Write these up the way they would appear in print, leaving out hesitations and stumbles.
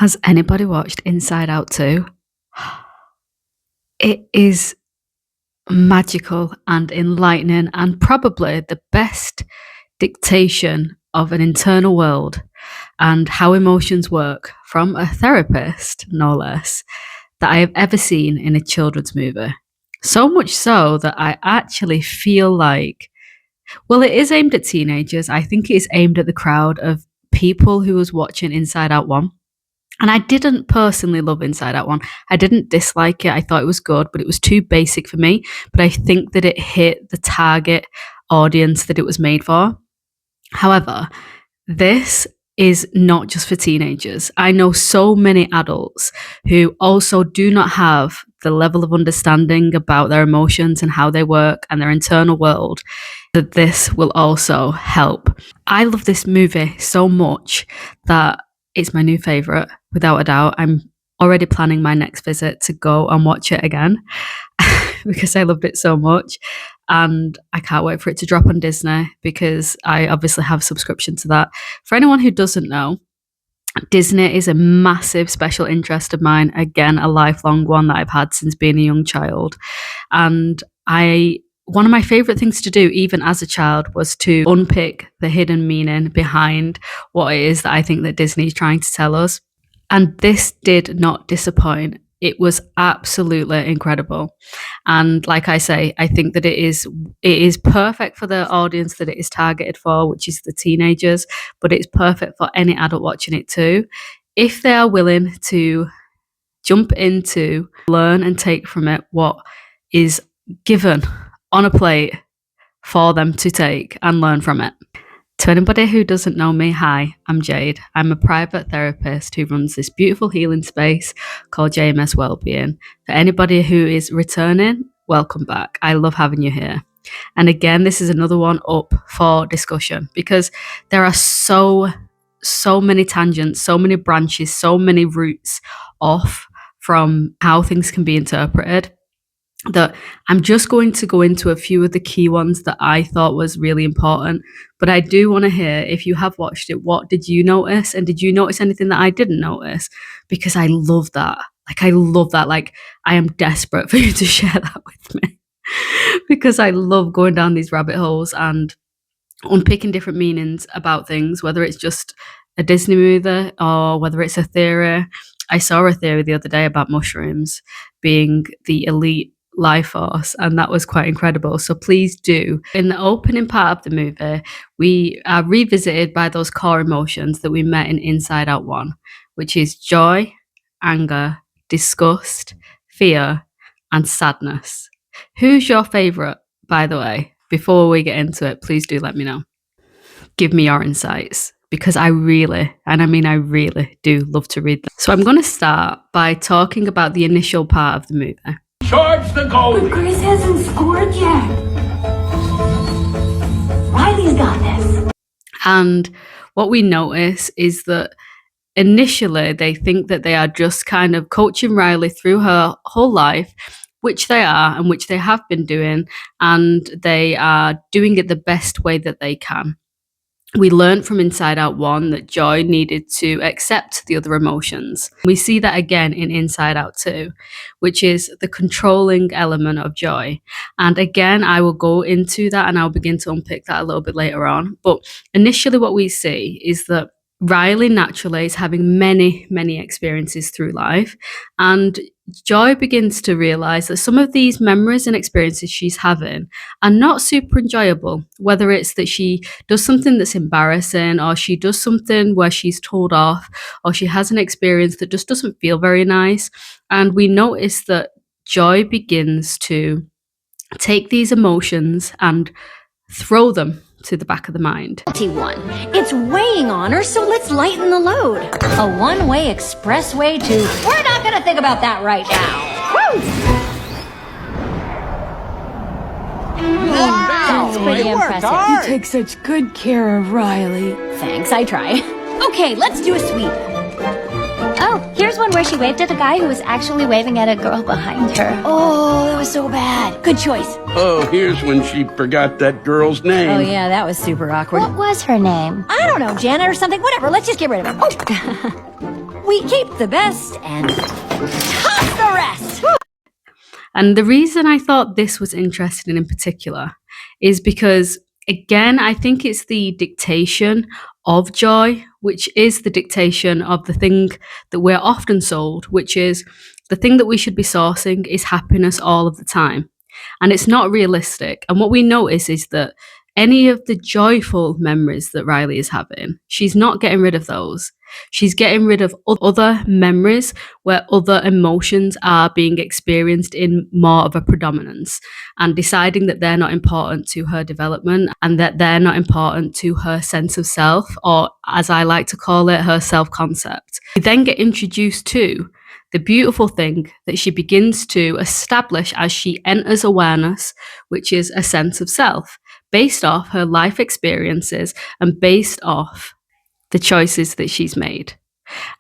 Has anybody watched Inside Out 2? It is magical and enlightening and probably the best dictation of an internal world and how emotions work from a therapist, no less, that I have ever seen in a children's movie. So much so that I actually feel like, well, it is aimed at teenagers. I think it is aimed at the crowd of people who was watching Inside Out 1. And I didn't personally love Inside Out 1. I didn't dislike it. I thought it was good, but it was too basic for me. But I think that it hit the target audience that it was made for. However, this is not just for teenagers. I know so many adults who also do not have the level of understanding about their emotions and how they work and their internal world that this will also help. I love this movie so much that it's my new favourite, without a doubt. I'm already planning my next visit to go and watch it again because I loved it so much. And I can't wait for it to drop on Disney because I obviously have a subscription to that. For anyone who doesn't know, Disney is a massive special interest of mine. Again, a lifelong one that I've had since being a young child. And one of my favourite things to do, even as a child, was to unpick the hidden meaning behind what it is that I think that Disney is trying to tell us. And this did not disappoint. It was absolutely incredible. And like I say, I think that it is perfect for the audience that it is targeted for, which is the teenagers, but it's perfect for any adult watching it too. If they are willing to jump into, learn and take from it what is given on a plate for them to take and learn from it. To anybody who doesn't know me, hi, I'm Jade. I'm a private therapist who runs this beautiful healing space called gscinemas Wellbeing. For anybody who is returning, welcome back. I love having you here. And again, this is another one up for discussion because there are so many tangents, so many branches, so many routes off from how things can be interpreted, that I'm just going to go into a few of the key ones that I thought was really important. But I do want to hear, if you have watched it, what did you notice? And did you notice anything that I didn't notice? Because I love that. I love that. I am desperate for you to share that with me because I love going down these rabbit holes and unpicking different meanings about things, whether it's just a Disney movie or whether it's a theory. I saw a theory the other day about mushrooms being the elite life force, and that was quite incredible. So please do. In the opening part of the movie, we are revisited by those core emotions that we met in Inside Out 1, which is joy, anger, disgust, fear, and sadness. Who's your favourite, by the way? Before we get into it, please do let me know. Give me your insights, because I really do love to read them. So I'm going to start by talking about the initial part of the movie. Charge the goalie! But Chris hasn't scored yet. Riley's got this. And what we notice is that initially they think that they are just kind of coaching Riley through her whole life, which they are and which they have been doing, and they are doing it the best way that they can. We learned from Inside Out 1 that Joy needed to accept the other emotions. We see that again in Inside Out 2, which is the controlling element of Joy. And again, I will go into that and I'll begin to unpick that a little bit later on. But initially what we see is that Riley naturally is having many, many experiences through life, and Joy begins to realize that some of these memories and experiences she's having are not super enjoyable, whether it's that she does something that's embarrassing, or she does something where she's told off, or she has an experience that just doesn't feel very nice. And we notice that Joy begins to take these emotions and throw them to the back of the mind. One. It's weighing on her, so let's lighten the load. A one-way expressway to... We're not gonna think about that right now. Woo! That's pretty impressive. You take such good care of Riley. Thanks, I try. Okay, let's do a sweep. Oh, here's one where she waved at a guy who was actually waving at a girl behind her. Oh, that was so bad. Good choice. Oh, here's when she forgot that girl's name. Oh, yeah, that was super awkward. What was her name? I don't know, Janet or something. Whatever, let's just get rid of it. Oh. We keep the best and toss the rest. And the reason I thought this was interesting in particular is because, again, I think it's the dictation of joy, which is the dictation of the thing that we're often sold, which is the thing that we should be sourcing is happiness all of the time. And it's not realistic. And what we notice is that any of the joyful memories that Riley is having, she's not getting rid of those. She's getting rid of other memories where other emotions are being experienced in more of a predominance, and deciding that they're not important to her development and that they're not important to her sense of self, or as I like to call it, her self-concept. We then get introduced to the beautiful thing that she begins to establish as she enters awareness, which is a sense of self, based off her life experiences and based off the choices that she's made.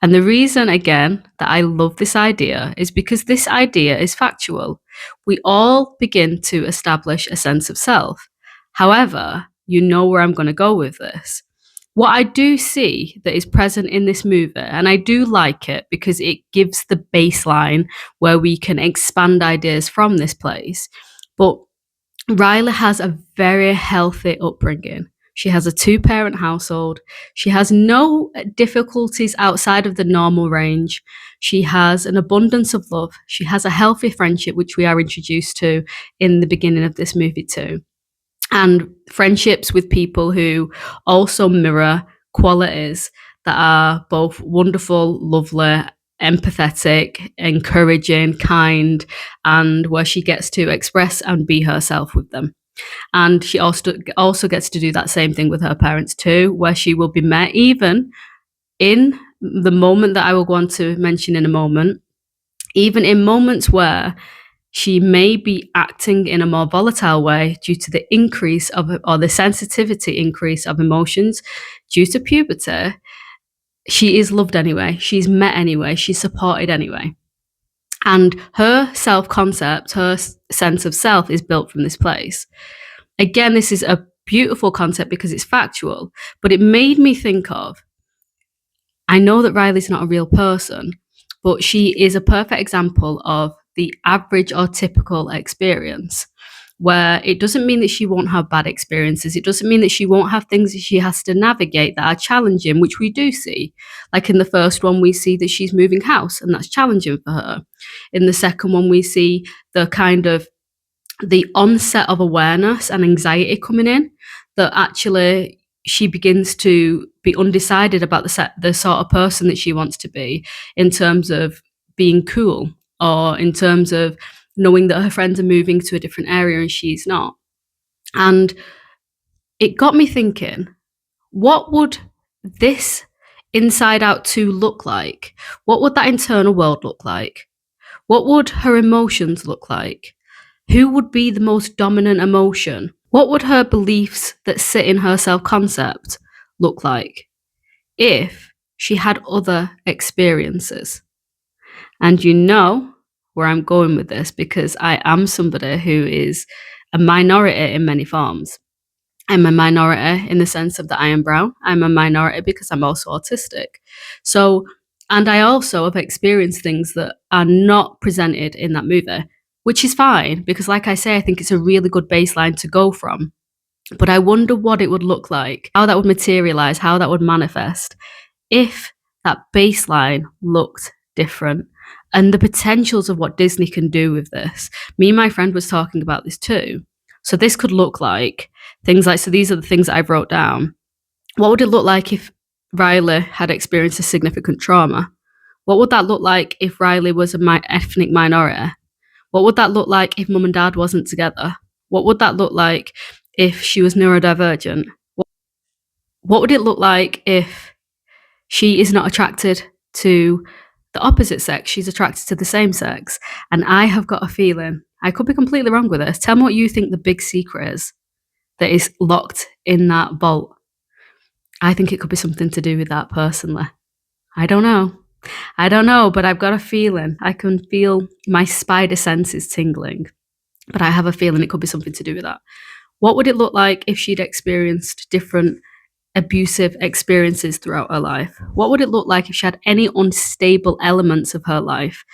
And the reason, again, that I love this idea is because this idea is factual. We all begin to establish a sense of self. However, you know where I'm going to go with this. What I do see that is present in this movie, and I do like it because it gives the baseline where we can expand ideas from this place. But Riley has a very healthy upbringing. She has a two-parent household. She has no difficulties outside of the normal range. She has an abundance of love. She has a healthy friendship, which we are introduced to in the beginning of this movie too. And friendships with people who also mirror qualities that are both wonderful, lovely, empathetic, encouraging, kind, and where she gets to express and be herself with them. And she also gets to do that same thing with her parents too, where she will be met even in the moment that I will go on to mention in a moment, even in moments where she may be acting in a more volatile way due to the increase of, or the sensitivity increase of emotions due to puberty. She is loved anyway. She's met anyway. She's supported anyway. And her self-concept, her sense of self is built from this place. Again, this is a beautiful concept because it's factual, but it made me think of, I know that Riley's not a real person, but she is a perfect example of the average or typical experience, where it doesn't mean that she won't have bad experiences. It doesn't mean that she won't have things that she has to navigate that are challenging, which we do see. Like in the first one, we see that she's moving house, and that's challenging for her. In the second one, we see the kind of the onset of awareness and anxiety coming in, that actually she begins to be undecided about the sort of person that she wants to be in terms of being cool, or in terms of knowing that her friends are moving to a different area and she's not. And it got me thinking, what would this Inside Out 2 look like? What would that internal world look like? What would her emotions look like? Who would be the most dominant emotion? What would her beliefs that sit in her self-concept look like if she had other experiences? And you know where I'm going with this, because I am somebody who is a minority in many forms. I'm a minority in the sense of that I am brown. I'm a minority because I'm also autistic. So, and I also have experienced things that are not presented in that movie, which is fine because, like I say, I think it's a really good baseline to go from. But I wonder what it would look like, how that would materialize, how that would manifest if that baseline looked different, and the potentials of what Disney can do with this. Me and my friend was talking about this too. So this could look like things like, so these are the things that I've wrote down. What would it look like if Riley had experienced a significant trauma? What would that look like if Riley was a ethnic minority? What would that look like if mum and dad wasn't together? What would that look like if she was neurodivergent? What would it look like if she is not attracted to the opposite sex, she's attracted to the same sex? And I have got a feeling, I could be completely wrong with this. Tell me what you think the big secret is that is locked in that vault. I think it could be something to do with that personally. I don't know, but I've got a feeling. I can feel my spider senses tingling, but I have a feeling it could be something to do with that. What would it look like if she'd experienced different abusive experiences throughout her life? What would it look like if she had any unstable elements of her life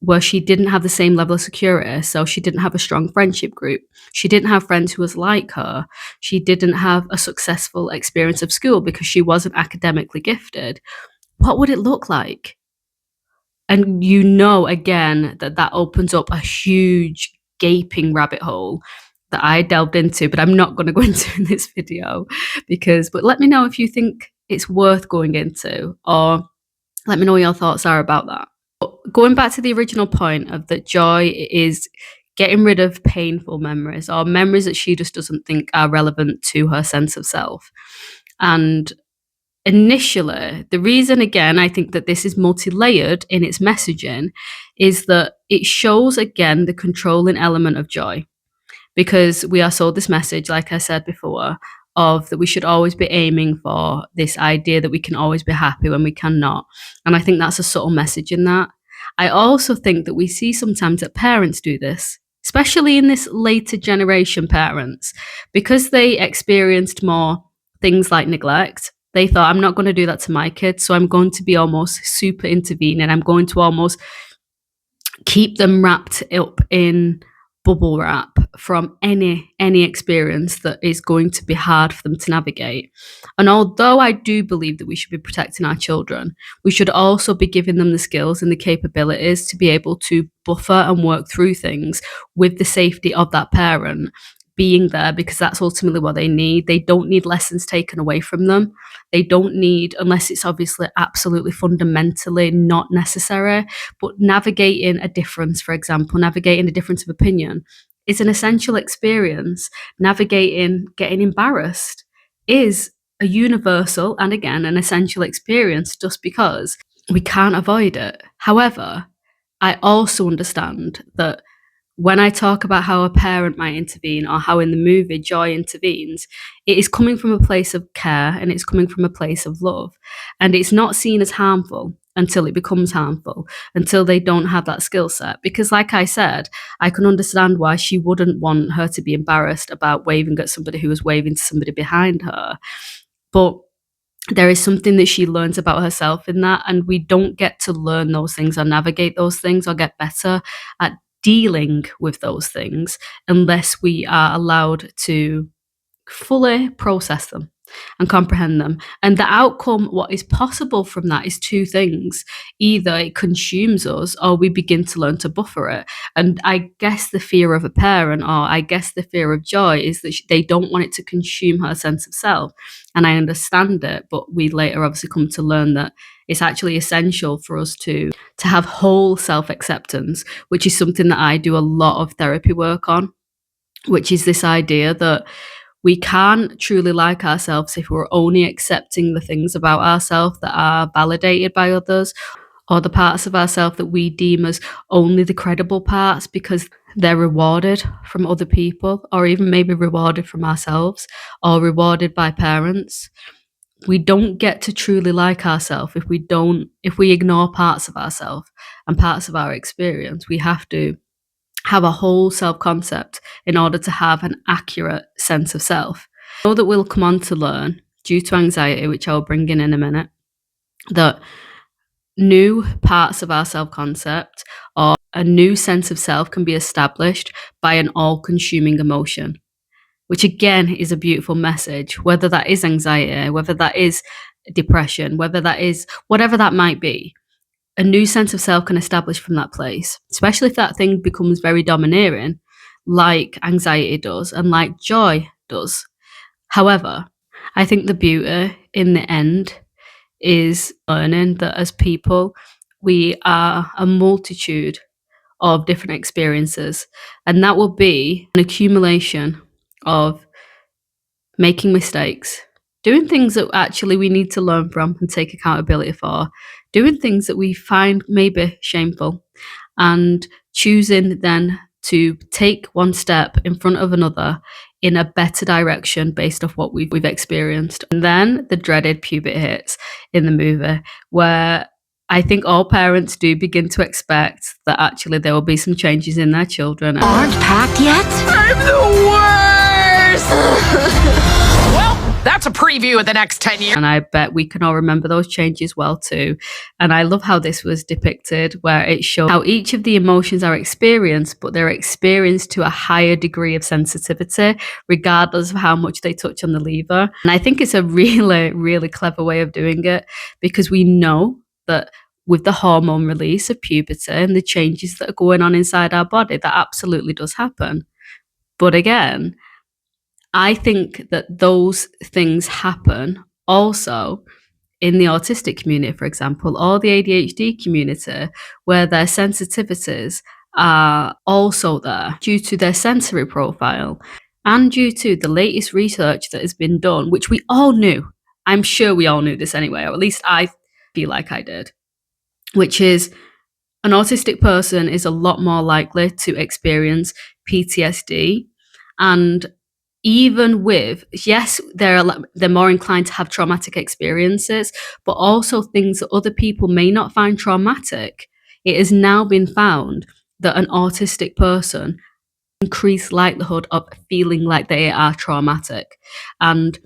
where she didn't have the same level of security? So she didn't have a strong friendship group. She didn't have friends who was like her. She didn't have a successful experience of school because she wasn't academically gifted. What would it look like? And you know, again, that opens up a huge gaping rabbit hole that I delved into, but I'm not going to go into in this video but let me know if you think it's worth going into, or let me know what your thoughts are about that. But going back to the original point of that joy is getting rid of painful memories or memories that she just doesn't think are relevant to her sense of self. And initially, the reason, again, I think that this is multi-layered in its messaging is that it shows, again, the controlling element of joy. Because we are sold this message, like I said before, of that we should always be aiming for this idea that we can always be happy when we cannot. And I think that's a subtle message in that. I also think that we see sometimes that parents do this, especially in this later generation parents, because they experienced more things like neglect. They thought, I'm not going to do that to my kids, so I'm going to be almost super intervening. I'm going to almost keep them wrapped up in bubble wrap from any experience that is going to be hard for them to navigate. And although I do believe that we should be protecting our children, we should also be giving them the skills and the capabilities to be able to buffer and work through things with the safety of that parent being there, because that's ultimately what they need. They don't need lessons taken away from them. They don't need, unless it's obviously absolutely fundamentally not necessary, but navigating a difference, for example, navigating a difference of opinion is an essential experience. Navigating getting embarrassed is a universal and, again, an essential experience just because we can't avoid it. However, I also understand that when I talk about how a parent might intervene or how in the movie Joy intervenes, it is coming from a place of care and it's coming from a place of love. And it's not seen as harmful until it becomes harmful, until they don't have that skill set. Because like I said, I can understand why she wouldn't want her to be embarrassed about waving at somebody who was waving to somebody behind her. But there is something that she learns about herself in that, and we don't get to learn those things or navigate those things or get better at dealing with those things unless we are allowed to fully process them and comprehend them. And the outcome, what is possible from that, is two things. Either it consumes us or we begin to learn to buffer it. And I guess the fear of a parent, or I guess the fear of Joy, is that they don't want it to consume her sense of self. And I understand it, but we later obviously come to learn that it's actually essential for us to have whole self-acceptance, which is something that I do a lot of therapy work on, which is this idea that we can't truly like ourselves if we're only accepting the things about ourselves that are validated by others, or the parts of ourselves that we deem as only the credible parts because they're rewarded from other people, or even maybe rewarded from ourselves, or rewarded by parents. We don't get to truly like ourselves if we ignore parts of ourselves and parts of our experience. We have to have a whole self-concept in order to have an accurate sense of self. I know that we'll come on to learn, due to anxiety, which I'll bring in a minute, that new parts of our self-concept or a new sense of self can be established by an all-consuming emotion, which again is a beautiful message, whether that is anxiety, whether that is depression, whether that is whatever that might be. A new sense of self can establish from that place, especially if that thing becomes very domineering, like anxiety does and like joy does. However, I think the beauty in the end is learning that as people, we are a multitude of different experiences, and that will be an accumulation of making mistakes, doing things that actually we need to learn from and take accountability for, doing things that we find maybe shameful, and choosing then to take one step in front of another in a better direction based off what we've experienced. And then the dreaded puberty hits in the movie, where I think all parents do begin to expect that actually there will be some changes in their children. Aren't packed yet? I'm the worst! Well, That's a preview of the next 10 years. And I bet we can all remember those changes well too. And I love how this was depicted, where it shows how each of the emotions are experienced, but they're experienced to a higher degree of sensitivity, regardless of how much they touch on the lever. And I think it's a really, really clever way of doing it, because we know that with the hormone release of puberty and the changes that are going on inside our body, that absolutely does happen. But again, I think that those things happen also in the autistic community, for example, or the ADHD community, where their sensitivities are also there due to their sensory profile and due to the latest research that has been done, which we all knew. I'm sure we all knew this anyway, or at least I feel like I did, which is an autistic person is a lot more likely to experience PTSD. And even with, yes, they're more inclined to have traumatic experiences, but also things that other people may not find traumatic. It has now been found that an autistic person increased likelihood of feeling like they are traumatic. And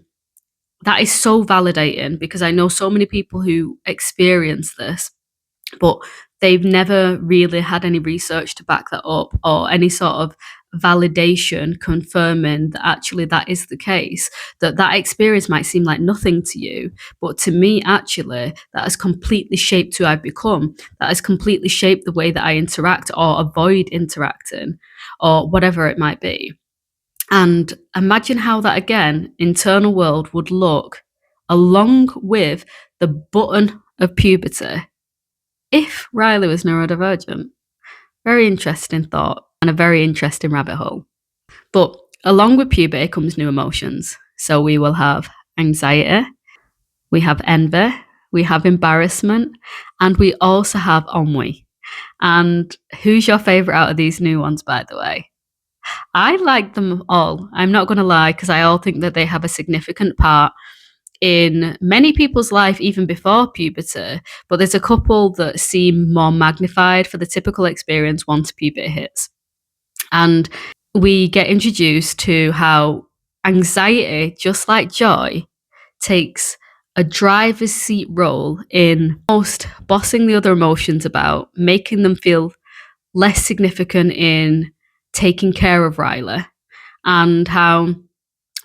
that is so validating, because I know so many people who experience this, but they've never really had any research to back that up, or any sort of validation confirming that actually that is the case. That experience might seem like nothing to you, but to me, actually, that has completely shaped who I've become. That has completely shaped the way that I interact or avoid interacting, or whatever it might be. And imagine how that, again, internal world would look along with the button of puberty if Riley was neurodivergent. Very interesting thought and a very interesting rabbit hole. But along with puberty comes new emotions. So we will have anxiety, we have envy, we have embarrassment, and we also have ennui. And who's your favourite out of these new ones, by the way? I like them all. I'm not going to lie, because I all think that they have a significant part in many people's life even before puberty, but there's a couple that seem more magnified for the typical experience once puberty hits. And we get introduced to how anxiety, just like joy, takes a driver's seat role in almost bossing the other emotions about, making them feel less significant in taking care of Riley, and how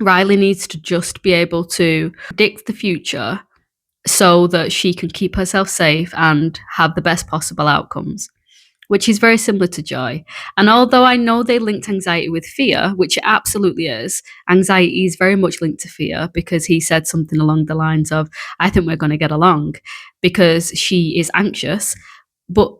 Riley needs to just be able to predict the future so that she can keep herself safe and have the best possible outcomes, which is very similar to joy. And although I know they linked anxiety with fear, which it absolutely is, anxiety is very much linked to fear, because he said something along the lines of, I think we're going to get along, because she is anxious. But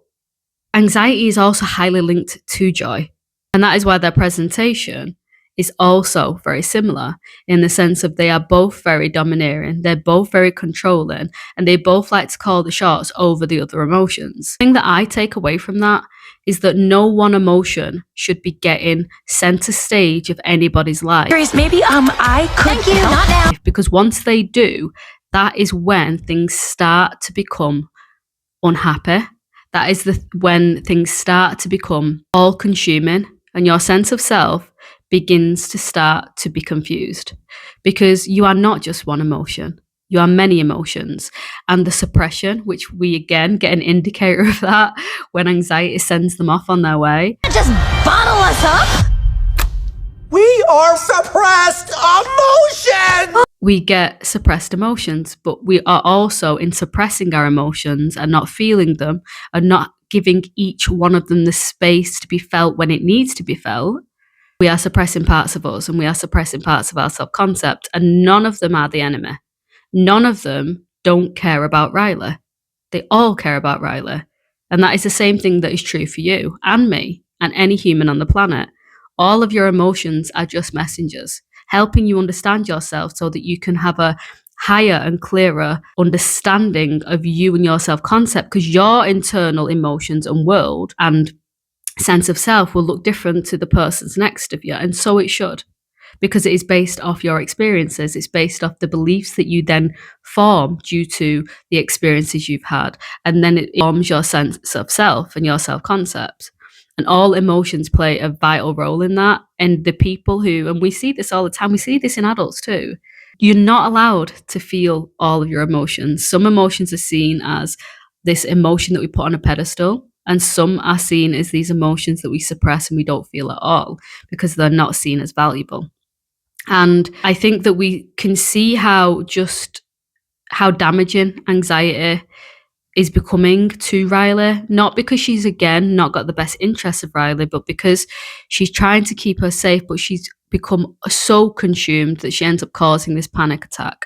anxiety is also highly linked to joy. And that is why their presentation is also very similar, in the sense of they are both very domineering, they're both very controlling, and they both like to call the shots over the other emotions. The thing that I take away from that is that no one emotion should be getting center stage of anybody's life. Maybe I could. Thank you, not now. Because once they do, that is when things start to become unhappy. That is when things start to become all-consuming, and your sense of self begins to start to be confused, because you are not just one emotion. You are many emotions. And the suppression, which we again get an indicator of that when anxiety sends them off on their way. Just bottle us up? We are suppressed emotion! We get suppressed emotions, but we are also, in suppressing our emotions and not feeling them and not giving each one of them the space to be felt when it needs to be felt, we are suppressing parts of us, and we are suppressing parts of our self-concept, and none of them are the enemy. None of them don't care about Riley. They all care about Riley. And that is the same thing that is true for you and me and any human on the planet. All of your emotions are just messengers, helping you understand yourself so that you can have a higher and clearer understanding of you and your self-concept, because your internal emotions and world and sense of self will look different to the person's next of you. And so it should, because it is based off your experiences. It's based off the beliefs that you then form due to the experiences you've had. And then it forms your sense of self and your self-concept. And all emotions play a vital role in that. And the people who, and we see this all the time, we see this in adults too, you're not allowed to feel all of your emotions. Some emotions are seen as this emotion that we put on a pedestal, and some are seen as these emotions that we suppress and we don't feel at all because they're not seen as valuable. And I think that we can see how damaging anxiety is becoming to Riley, not because she's again not got the best interests of Riley, but because she's trying to keep her safe, but she's become so consumed that she ends up causing this panic attack.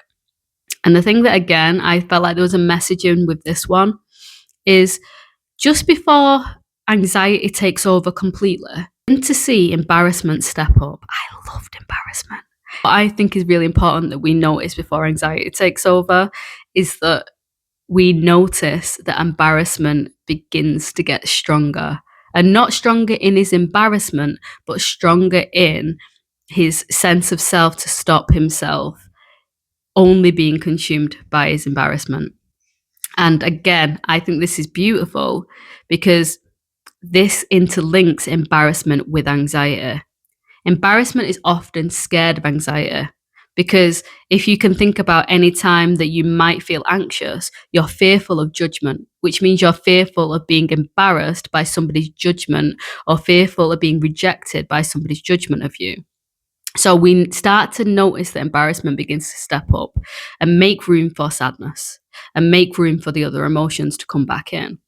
And the thing that again I felt like there was a message in with this one is just before anxiety takes over completely, and to see embarrassment step up. I loved embarrassment. What I think is really important that we notice before anxiety takes over is that we notice that embarrassment begins to get stronger, and not stronger in his embarrassment, but stronger in his sense of self to stop himself only being consumed by his embarrassment. And again, I think this is beautiful because this interlinks embarrassment with anxiety. Embarrassment is often scared of anxiety because if you can think about any time that you might feel anxious, you're fearful of judgment, which means you're fearful of being embarrassed by somebody's judgment or fearful of being rejected by somebody's judgment of you. So we start to notice that embarrassment begins to step up and make room for sadness and make room for the other emotions to come back in.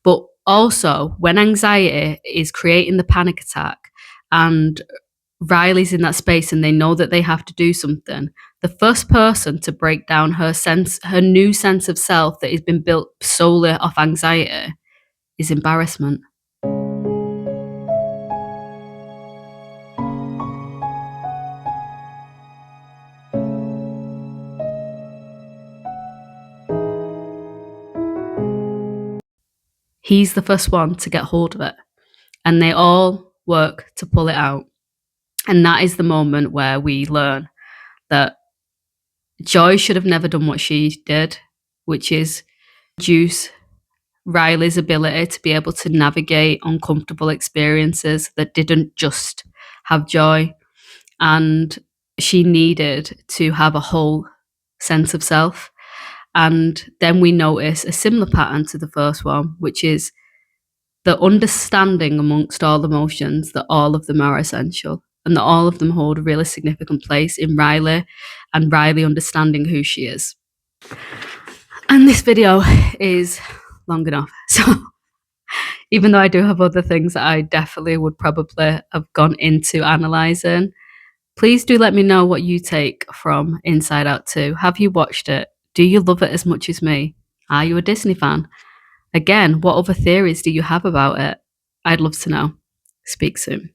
But also, when anxiety is creating the panic attack and Riley's in that space and they know that they have to do something, the first person to break down her new sense of self that has been built solely off anxiety is embarrassment. He's the first one to get hold of it, and they all work to pull it out. And that is the moment where we learn that Joy should have never done what she did, which is reduce Riley's ability to be able to navigate uncomfortable experiences that didn't just have joy. And she needed to have a whole sense of self. And then we notice a similar pattern to the first one, which is the understanding amongst all emotions that all of them are essential and that all of them hold a really significant place in Riley and Riley understanding who she is. And this video is long enough. So even though I do have other things that I definitely would probably have gone into analysing, please do let me know what you take from Inside Out 2. Have you watched it? Do you love it as much as me? Are you a Disney fan? Again, what other theories do you have about it? I'd love to know. Speak soon.